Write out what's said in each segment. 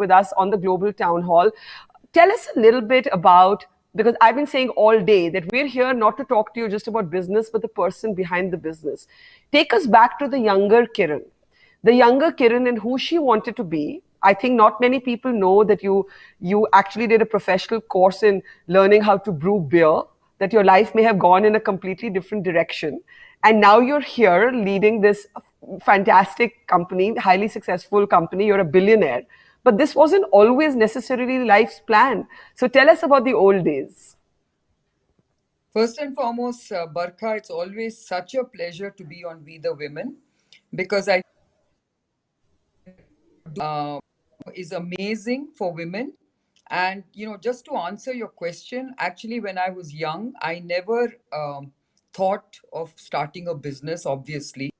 with us on the Global Townhall. Tell us a little bit about, because I've been saying all day that we're here not to talk to you just about business, but the person behind the business. Take us back to the younger Kiran and who she wanted to be. I think not many people know that you actually did a professional course in learning how to brew beer, that your life may have gone in a completely different direction. And now you're here leading this fantastic company, highly successful company. You're a billionaire. But this wasn't always necessarily life's plan. So tell us about the old days. First and foremost, Barkha, it's always such a pleasure to be on We the Women, because I is amazing for women. And just to answer your question, actually, when I was young, I never thought of starting a business. Obviously,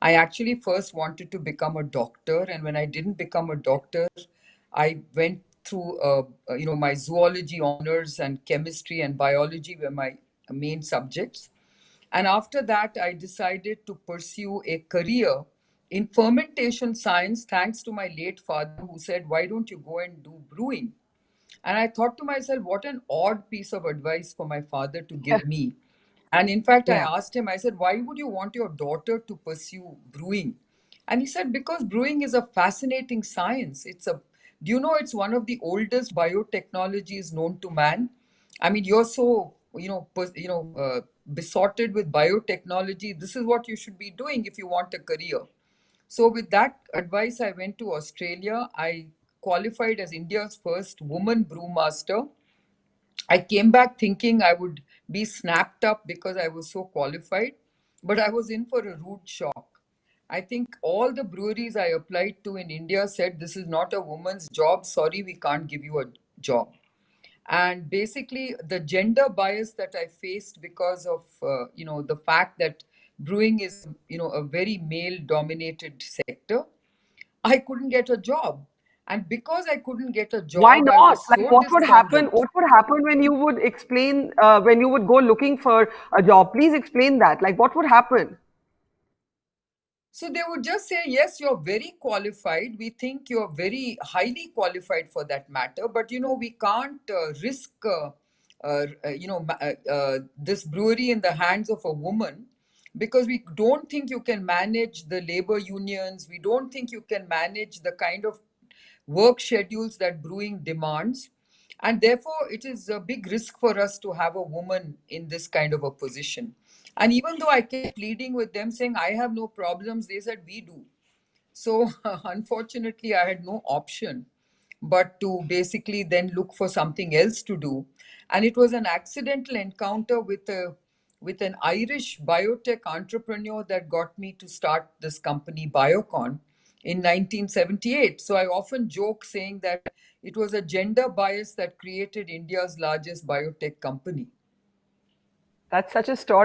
I actually first wanted to become a doctor, and when I didn't become a doctor, I went through my zoology honors, and chemistry and biology were my main subjects. And after that, I decided to pursue a career in fermentation science, thanks to my late father, who said, "Why don't you go and do brewing?" And I thought to myself, what an odd piece of advice for my father to give me. And in fact, I Yeah. asked him, I said, "Why would you want your daughter to pursue brewing?" And he said, "Because brewing is a fascinating science. Do you know it's one of the oldest biotechnologies known to man? I mean, you're so, besotted with biotechnology. This is what you should be doing if you want a career." So with that advice, I went to Australia. I qualified as India's first woman brewmaster. I came back thinking I would be snapped up because I was so qualified, but I was in for a rude shock. I think all the breweries I applied to in India said, "This is not a woman's job. Sorry, we can't give you a job." And basically, the gender bias that I faced because of the fact that brewing is a very male dominated sector, I couldn't get a job. And because I couldn't get a Why job, I not? was Like, so what would happen? despondent. What would happen when you would explain, when you would go looking for a job? Please explain that. Like, what would happen? So they would just say, "Yes, you're very qualified. We think you're very highly qualified for that matter, but we can't risk this brewery in the hands of a woman, because we don't think you can manage the labor unions. We don't think you can manage the kind of work schedules that brewing demands. And therefore, it is a big risk for us to have a woman in this kind of a position." And even though I kept pleading with them, saying, "I have no problems," they said, "We do." So unfortunately, I had no option but to basically then look for something else to do. And it was an accidental encounter with an Irish biotech entrepreneur that got me to start this company, Biocon, in 1978. So I often joke saying that it was a gender bias that created India's largest biotech company. That's such a story.